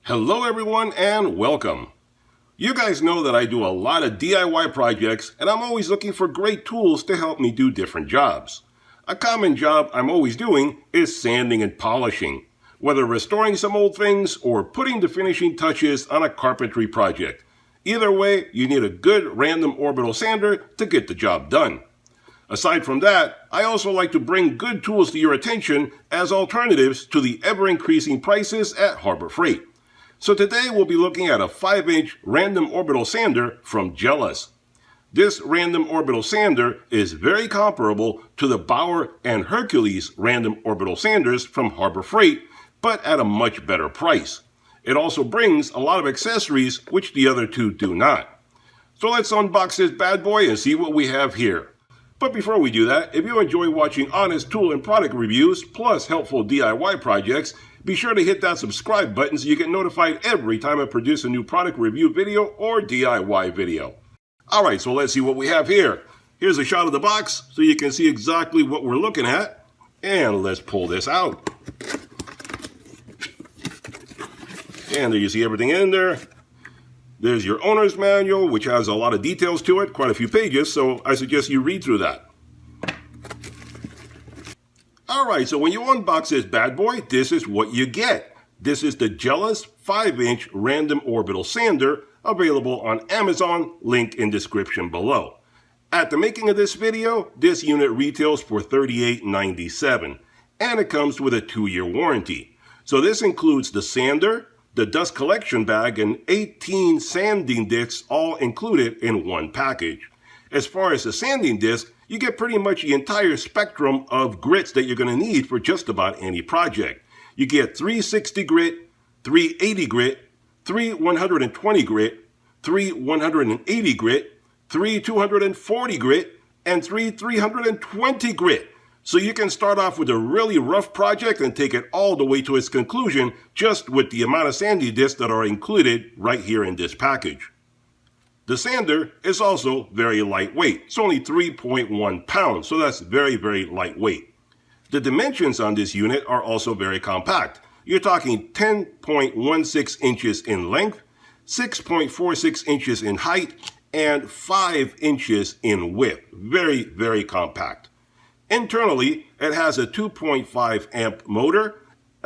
Hello everyone and welcome. You guys know that I do a lot of DIY projects and I'm always looking for great tools to help me do different jobs. A common job I'm always doing is sanding and polishing, whether restoring some old things or putting the finishing touches on a carpentry project. Either way, you need a good random orbital sander to get the job done. Aside from that, I also like to bring good tools to your attention as alternatives to the ever-increasing prices at Harbor Freight. So today we'll be looking at a 5-inch random orbital sander from Jellas. This random orbital sander is very comparable to the Bauer and Hercules random orbital sanders from Harbor Freight, but at a much better price. It also brings a lot of accessories which the other two do not. So let's unbox this bad boy and see what we have here. But before we do that, if you enjoy watching honest tool and product reviews plus helpful DIY projects, be sure to hit that subscribe button so you get notified every time I produce a new product review video or DIY video. Alright, so let's see what we have here. Here's a shot of the box so you can see exactly what we're looking at. And let's pull this out. And there you see everything in there. There's your owner's manual, which has a lot of details to it, quite a few pages, so I suggest you read through that. Alright, so when you unbox this bad boy, this is what you get. This is the Jellas 5-inch random orbital sander, available on Amazon, link in description below. At the making of this video, this unit retails for $38.97, and it comes with a 2-year warranty. So this includes the sander, the dust collection bag, and 18 sanding discs, all included in one package. As far as the sanding disc, you get pretty much the entire spectrum of grits that you're going to need for just about any project. You get 360 grit, 380 grit, 120 grit, 180 grit, 240 grit, and 320 grit. So you can start off with a really rough project and take it all the way to its conclusion just with the amount of sanding discs that are included right here in this package. The sander is also very lightweight. It's only 3.1 pounds, so that's very, very lightweight. The dimensions on this unit are also very compact. You're talking 10.16 inches in length, 6.46 inches in height, and 5 inches in width. Very, very compact. Internally, it has a 2.5 amp motor,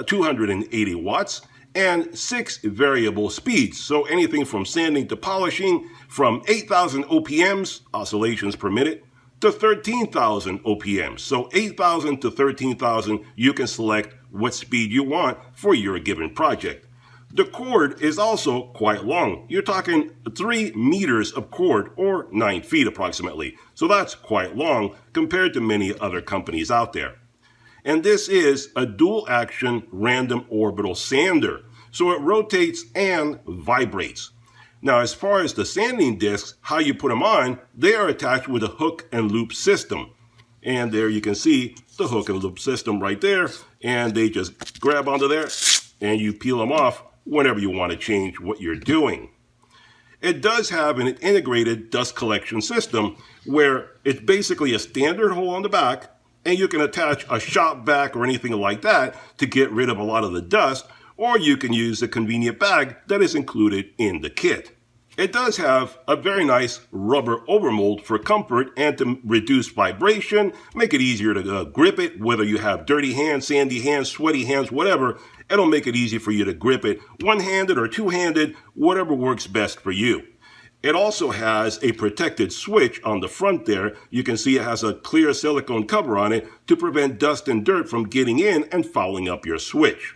280 watts, and 6 variable speeds. So anything from sanding to polishing from 8,000 OPMs, oscillations per minute, to 13,000 OPMs. So 8,000 to 13,000, you can select what speed you want for your given project. The cord is also quite long. You're talking 3 meters of cord, or 9 feet approximately. So that's quite long compared to many other companies out there. And this is a dual action random orbital sander. So it rotates and vibrates. Now, as far as the sanding discs, how you put them on, they are attached with a hook and loop system. And there you can see the hook and loop system right there. And they just grab onto there and you peel them off whenever you want to change what you're doing. It does have an integrated dust collection system where it's basically a standard hole on the back, and you can attach a shop vac or anything like that to get rid of a lot of the dust, or you can use a convenient bag that is included in the kit. It does have a very nice rubber overmold for comfort and to reduce vibration, make it easier to grip it, whether you have dirty hands, sandy hands, sweaty hands, whatever. It'll make it easy for you to grip it one-handed or two-handed, whatever works best for you. It also has a protected switch on the front there. You can see it has a clear silicone cover on it to prevent dust and dirt from getting in and fouling up your switch.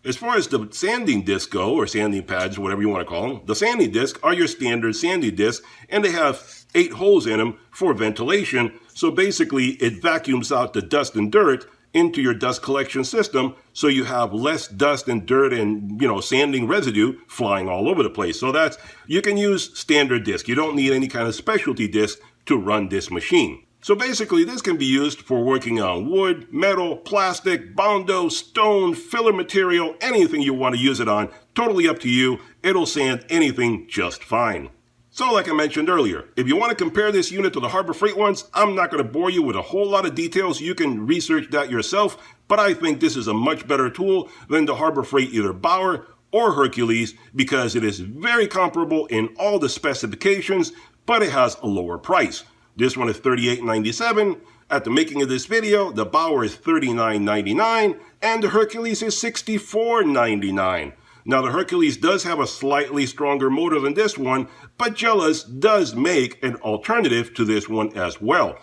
As far as the sanding discs go, or sanding pads, whatever you want to call them, the sanding discs are your standard sanding discs, and they have 8 holes in them for ventilation. So basically, it vacuums out the dust and dirt into your dust collection system, so you have less dust and dirt and, sanding residue flying all over the place. So you can use standard disc. You don't need any kind of specialty disc to run this machine. So basically, this can be used for working on wood, metal, plastic, bondo, stone, filler material, anything you want to use it on. Totally up to you. It'll sand anything just fine. So like I mentioned earlier, if you want to compare this unit to the Harbor Freight ones, I'm not going to bore you with a whole lot of details. You can research that yourself, but I think this is a much better tool than the Harbor Freight either Bauer or Hercules because it is very comparable in all the specifications, but it has a lower price. This one is $38.97. At the making of this video, the Bauer is $39.99 and the Hercules is $64.99. Now the Hercules does have a slightly stronger motor than this one, but Jellas does make an alternative to this one as well.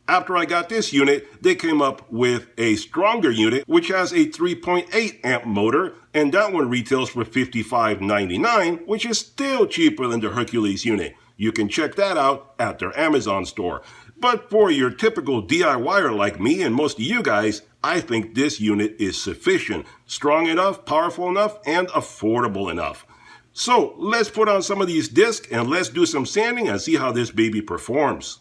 After I got this unit, they came up with a stronger unit which has a 3.8 amp motor, and that one retails for $55.99, which is still cheaper than the Hercules unit. You can check that out at their Amazon store. But for your typical DIYer like me and most of you guys, I think this unit is sufficient, strong enough, powerful enough, and affordable enough. So let's put on some of these discs and let's do some sanding and see how this baby performs.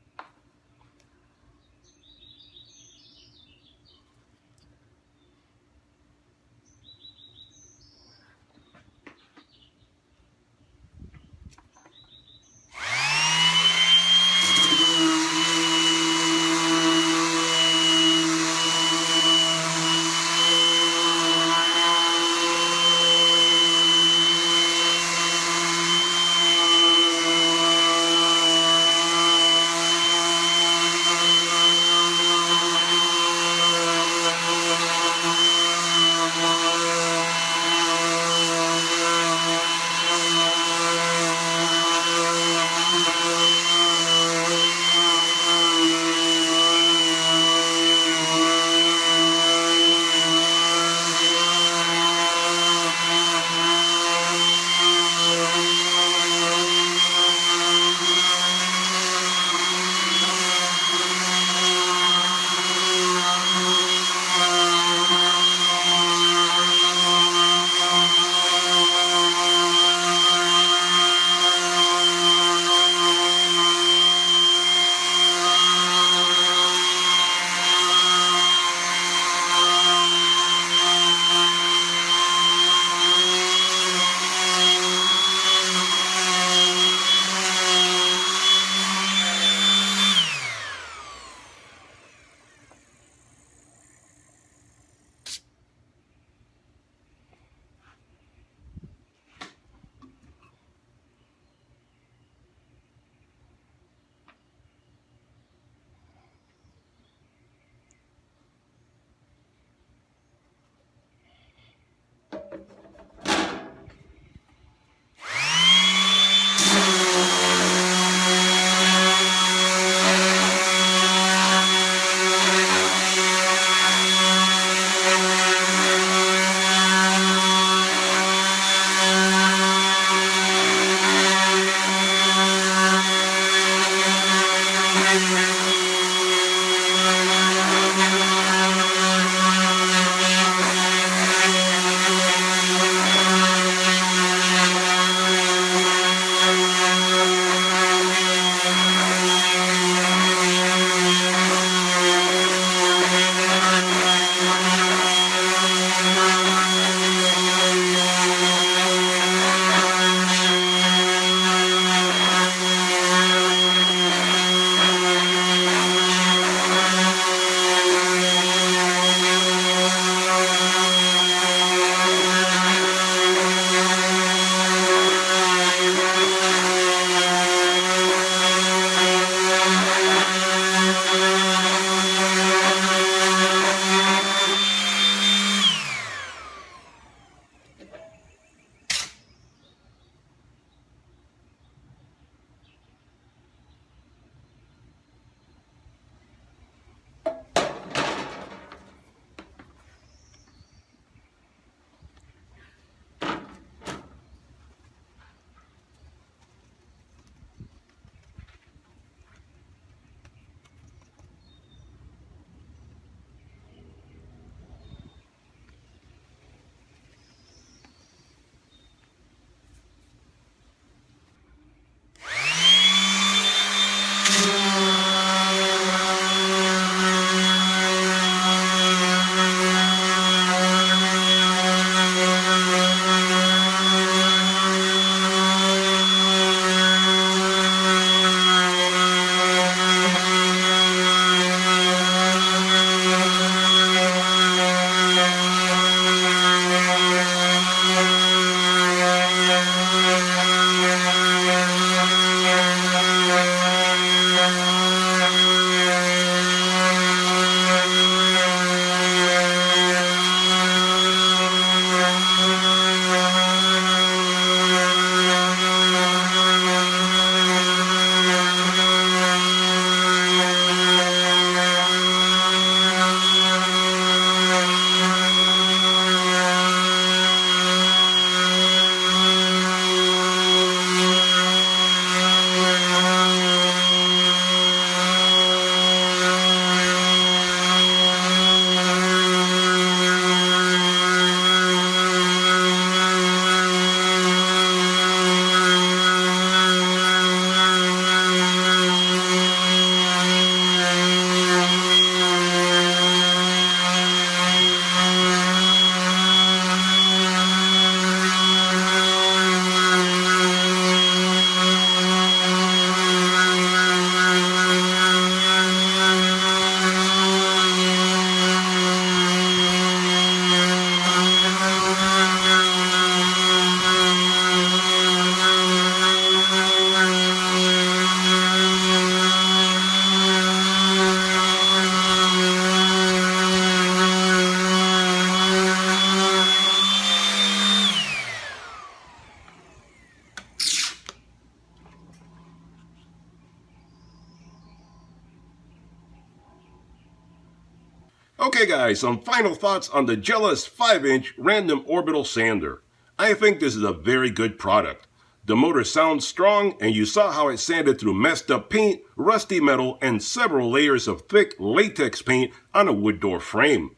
Okay guys, some final thoughts on the Jellas 5-inch random orbital sander. I think this is a very good product. The motor sounds strong, and you saw how it sanded through messed up paint, rusty metal, and several layers of thick latex paint on a wood door frame.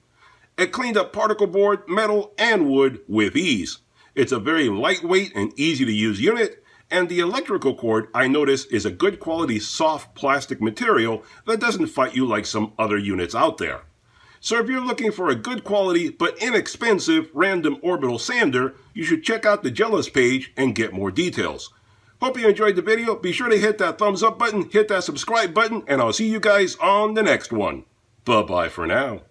It cleaned up particle board, metal, and wood with ease. It's a very lightweight and easy to use unit, and the electrical cord, I notice, is a good quality soft plastic material that doesn't fight you like some other units out there. So if you're looking for a good quality but inexpensive random orbital sander, you should check out the Jellas page and get more details. Hope you enjoyed the video. Be sure to hit that thumbs up button, hit that subscribe button, and I'll see you guys on the next one. Bye-bye for now.